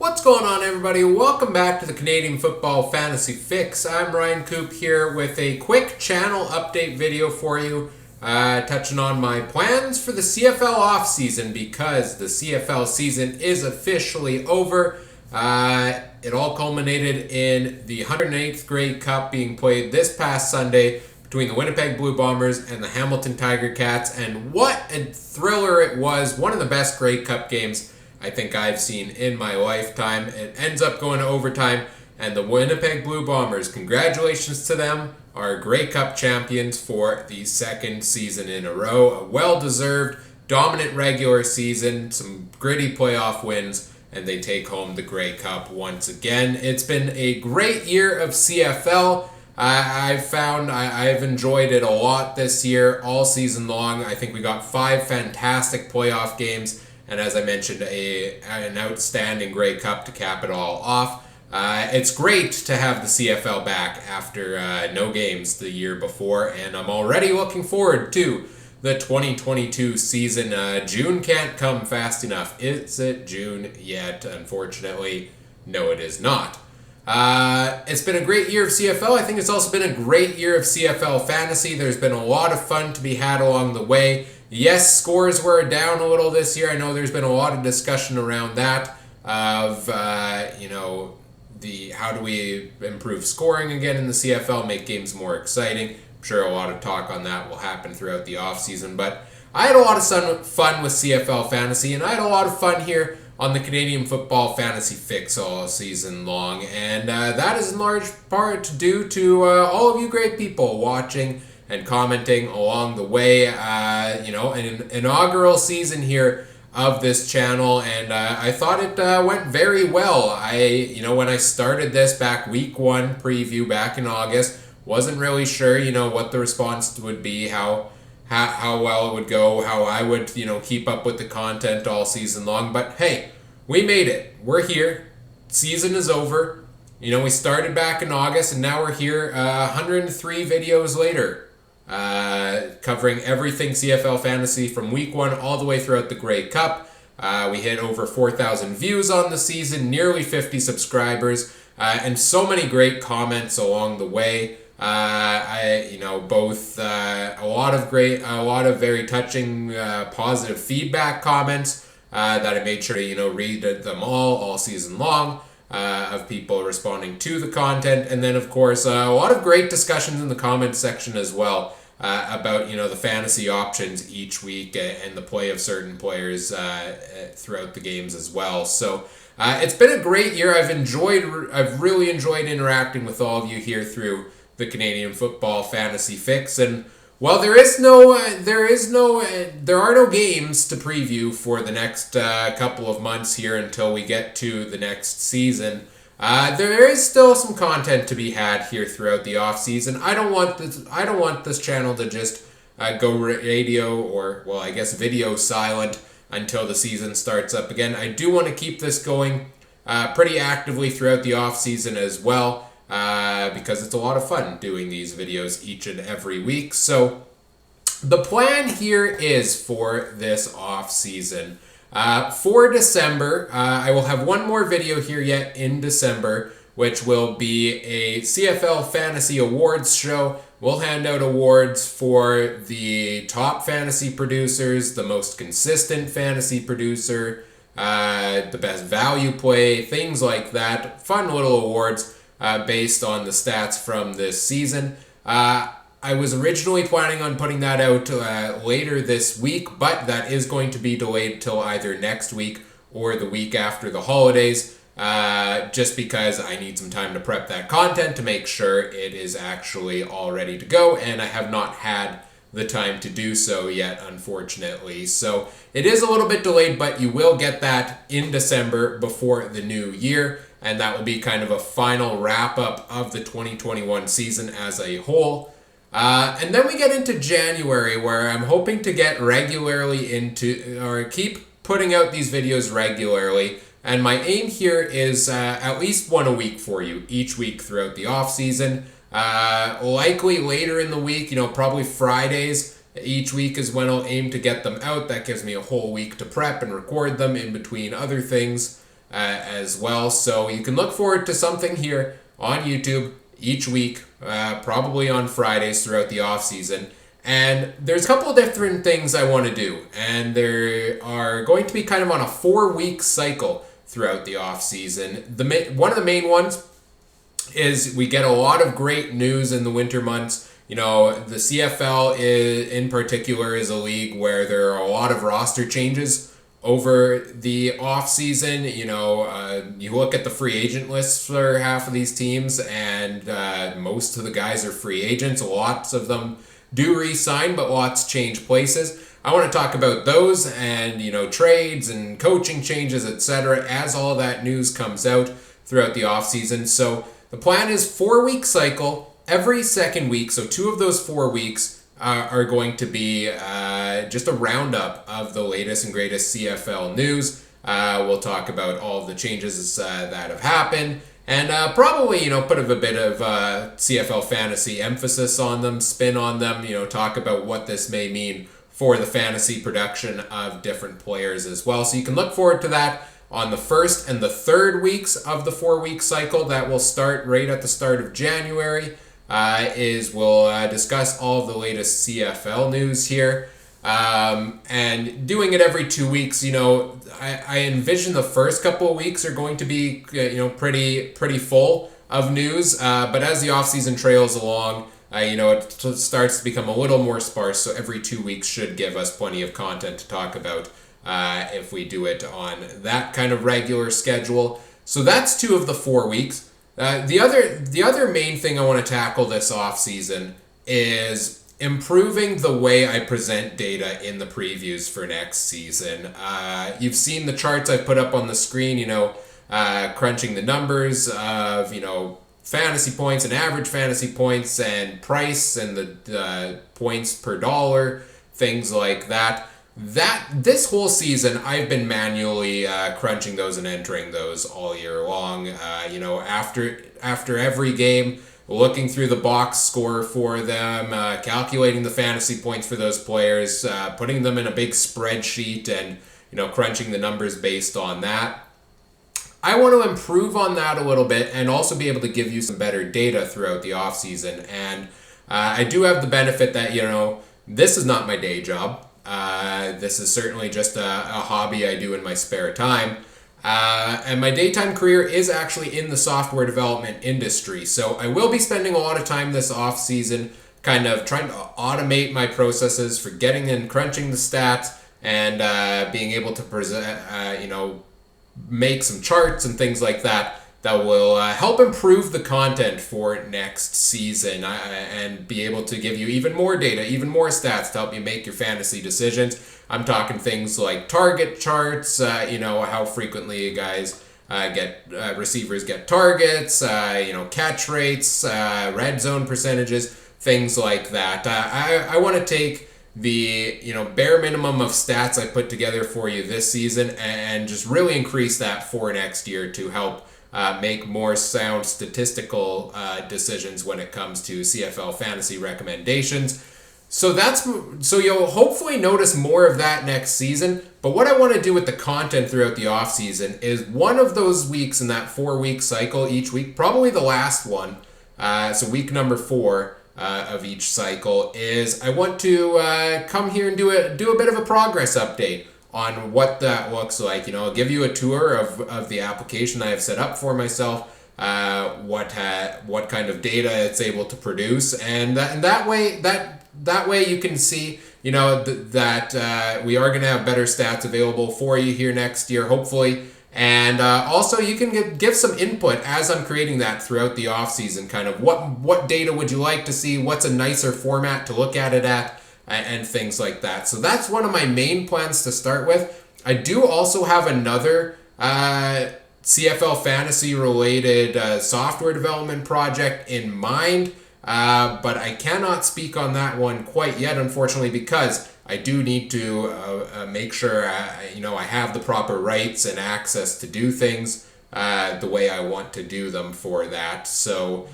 What's going on, everybody? Welcome back to the Canadian Football Fantasy Fix. I'm Ryan Coop here with a quick channel update video for you, touching on my plans for the CFL offseason because the CFL season is officially over. It all culminated in the 108th Grey Cup being played this past Sunday between the Winnipeg Blue Bombers and the Hamilton Tiger Cats, and what a thriller it was. One of the best Grey Cup games I think I've seen in my lifetime. It ends up going to overtime, and the Winnipeg Blue Bombers, congratulations to them, are Grey Cup champions for the second season in a row. A well-deserved, dominant regular season, some gritty playoff wins, and they take home the Grey Cup once again. It's been a great year of CFL. I've found I've enjoyed it a lot this year, all season long. I think we got 5 fantastic playoff games, and as I mentioned, an outstanding Grey Cup to cap it all off. It's great to have the CFL back after no games the year before, and I'm already looking forward to the 2022 season. June can't come fast enough. Is it June yet? Unfortunately, no, it is not. It's been a great year of CFL. I think it's also been a great year of CFL fantasy. There's been a lot of fun to be had along the way. Yes, scores were down a little this year. I know there's been a lot of discussion around that of, how do we improve scoring again in the CFL, make games more exciting. I'm sure a lot of talk on that will happen throughout the offseason, but I had a lot of fun with CFL fantasy, and I had a lot of fun here on the Canadian Football Fantasy Fix all season long, and that is in large part due to all of you great people watching and commenting along the way. An inaugural season here of this channel, and I thought it went very well. When I started this back week 1 preview back in August, wasn't really sure, what the response would be, how well it would go, how I would, keep up with the content all season long. But hey, we made it. We're here. Season is over. We started back in August, and now we're here 103 videos later, covering everything CFL fantasy from week 1 all the way throughout the Grey Cup. We hit over 4,000 views on the season, nearly 50 subscribers, and so many great comments along the way. A lot of very touching, positive feedback comments that I made sure to, read them all season long, of people responding to the content. And then, of course, a lot of great discussions in the comments section as well, about, the fantasy options each week and the play of certain players throughout the games as well. So it's been a great year. I've really enjoyed interacting with all of you here through the Canadian Football Fantasy Fix, and while there are no games to preview for the next couple of months here until we get to the next season, there is still some content to be had here throughout the off season. I don't want this channel to just go radio or, well, I guess video silent until the season starts up again. I do want to keep this going pretty actively throughout the off season as well. Because it's a lot of fun doing these videos each and every week. So the plan here is for this off season. For December, I will have one more video here yet in December, which will be a CFL Fantasy Awards show. We'll hand out awards for the top fantasy producers, the most consistent fantasy producer, the best value play, things like that. Fun little awards. Based on the stats from this season. I was originally planning on putting that out later this week, but that is going to be delayed till either next week or the week after the holidays, just because I need some time to prep that content to make sure it is actually all ready to go, and I have not had the time to do so yet, unfortunately. So it is a little bit delayed, but you will get that in December before the new year. And that will be kind of a final wrap-up of the 2021 season as a whole. And then we get into January, where I'm hoping to get regularly or keep putting out these videos regularly. And my aim here is at least one a week for you, each week throughout the off-season. Likely later in the week, probably Fridays each week is when I'll aim to get them out. That gives me a whole week to prep and record them in between other things. as well. So you can look forward to something here on YouTube each week, probably on Fridays throughout the off season. And there's a couple of different things I want to do, and they are going to be kind of on a 4-week cycle throughout the off season. One of the main ones is we get a lot of great news in the winter months. The CFL in particular is a league where there are a lot of roster changes over the off season. You look at the free agent lists for half of these teams, and most of the guys are free agents. Lots of them do re-sign, but lots change places. I want to talk about those and, trades and coaching changes, etc., as all that news comes out throughout the offseason. So the plan is 4-week cycle every second week. So 2 of those 4 weeks are going to be just a roundup of the latest and greatest CFL news. We'll talk about all of the changes that have happened. And probably, put a bit of CFL fantasy emphasis on them, spin on them, talk about what this may mean for the fantasy production of different players as well. So you can look forward to that on the 1st and the 3rd weeks of the 4-week cycle that will start right at the start of January. We'll discuss all of the latest CFL news here. And doing it every 2 weeks, I envision the first couple of weeks are going to be, pretty full of news. But as the offseason trails along, it starts to become a little more sparse. So every 2 weeks should give us plenty of content to talk about if we do it on that kind of regular schedule. So that's 2 of the 4 weeks. The other main thing I want to tackle this offseason is improving the way I present data in the previews for next season. You've seen the charts I put up on the screen, crunching the numbers of, fantasy points and average fantasy points and price and the points per dollar, things like that. This whole season, I've been manually crunching those and entering those all year long. After every game, looking through the box score for them, calculating the fantasy points for those players, putting them in a big spreadsheet and, crunching the numbers based on that. I want to improve on that a little bit and also be able to give you some better data throughout the offseason. And I do have the benefit that, this is not my day job. This is certainly just a hobby I do in my spare time. And my daytime career is actually in the software development industry. So I will be spending a lot of time this off season kind of trying to automate my processes for getting and crunching the stats and being able to present, make some charts and things like that will help improve the content for next season and be able to give you even more data, even more stats to help you make your fantasy decisions. I'm talking things like target charts, how frequently guys receivers get targets, catch rates, red zone percentages, things like that. I want to take the bare minimum of stats I put together for you this season and just really increase that for next year to help make more sound statistical decisions when it comes to CFL fantasy recommendations. So you'll hopefully notice more of that next season. But what I want to do with the content throughout the off season is one of those weeks in that 4-week cycle each week, probably the last one, so week number 4 of each cycle, is I want to come here and do a bit of a progress update on what that looks like. I'll give you a tour of the application I have set up for myself, what kind of data it's able to produce, and that way you can see that we are going to have better stats available for you here next year, hopefully. And also you can give some input as I'm creating that throughout the off season, kind of what data would you like to see, what's a nicer format to look at it at, and things like that. So that's one of my main plans to start with. I do also have another CFL fantasy related software development project in mind, but I cannot speak on that one quite yet, unfortunately, because I do need to make sure I have the proper rights and access to do things the way I want to do them for that. So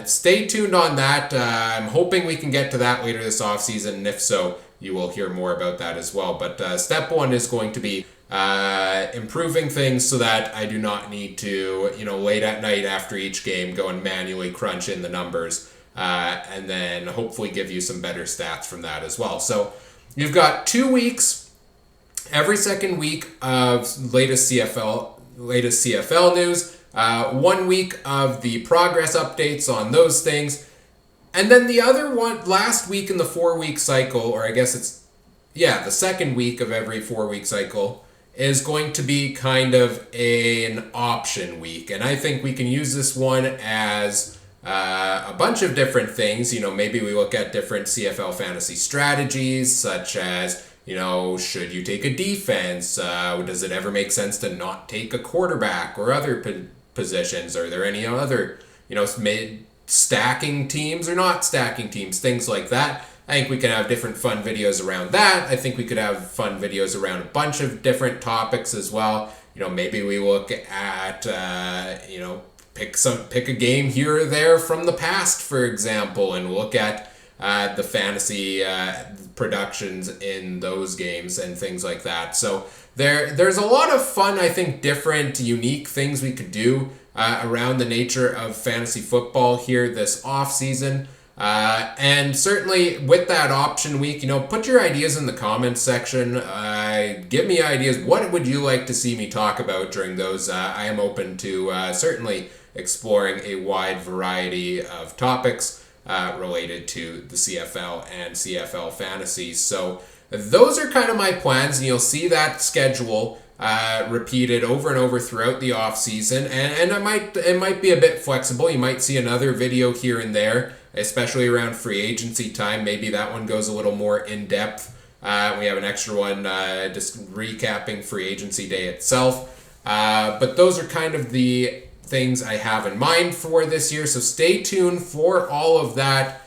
stay tuned on that. I'm hoping we can get to that later this offseason, and if so, you will hear more about that as well. But step 1 is going to be improving things so that I do not need to, late at night after each game, go and manually crunch in the numbers, and then hopefully give you some better stats from that as well. So you've got 2 weeks, every second week of latest CFL news, 1 week of the progress updates on those things, and then the other one last week in the 4-week cycle, or I guess it's the second week of every 4-week cycle, is going to be kind of an option week. And I think we can use this one as a bunch of different things. Maybe we look at different CFL fantasy strategies, such as, should you take a defense? Does it ever make sense to not take a quarterback or other positions? Are there any other, stacking teams or not stacking teams? Things like that. I think we can have different fun videos around that. I think we could have fun videos around a bunch of different topics as well. Maybe we look at, pick a game here or there from the past, for example, and look at the fantasy productions in those games and things like that. So there's a lot of fun, I think, different, unique things we could do around the nature of fantasy football here this offseason. And certainly with that option week, put your ideas in the comments section. Give me ideas. What would you like to see me talk about during those? I am open to certainly exploring a wide variety of topics related to the CFL and CFL fantasy. So those are kind of my plans, and you'll see that schedule repeated over and over throughout the off season. And it might be a bit flexible. You might see another video here and there, especially around free agency time. Maybe that one goes a little more in depth. We have an extra one just recapping free agency day itself. But those are kind of the things I have in mind for this year. So stay tuned for all of that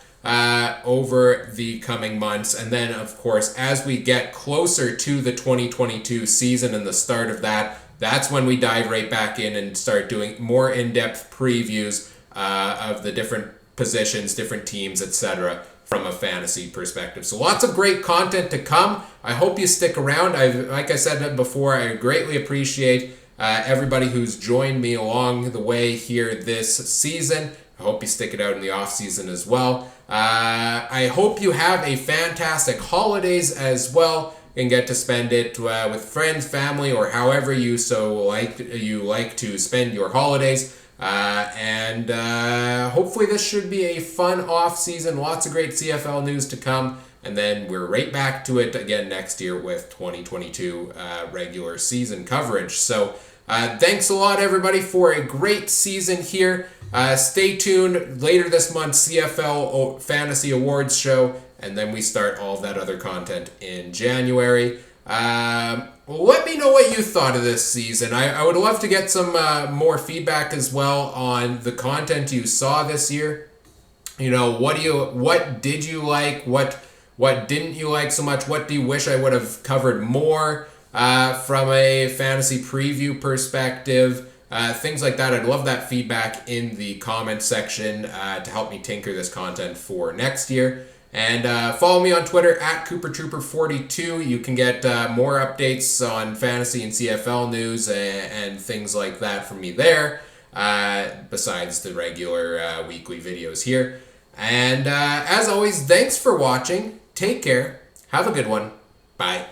over the coming months. And then, of course, as we get closer to the 2022 season and the start of that, that's when we dive right back in and start doing more in-depth previews of the different positions, different teams, etc. from a fantasy perspective. So lots of great content to come. I hope you stick around. Like I said before, I greatly appreciate everybody who's joined me along the way here this season. I hope you stick it out in the off season as well. I hope you have a fantastic holidays as well and get to spend it with friends, family, or however you like to spend your holidays. And hopefully this should be a fun off season. Lots of great CFL news to come. And then we're right back to it again next year with 2022 regular season coverage. So thanks a lot, everybody, for a great season here. Stay tuned later this month, CFL Fantasy Awards show, and then we start all of that other content in January. Let me know what you thought of this season. I would love to get some more feedback as well on the content you saw this year. What did you like? What didn't you like so much? What do you wish I would have covered more from a fantasy preview perspective? Things like that. I'd love that feedback in the comment section to help me tinker this content for next year. And follow me on Twitter at CooperTrooper42. You can get more updates on fantasy and CFL news and things like that from me there, besides the regular weekly videos here. And as always, thanks for watching. Take care. Have a good one. Bye.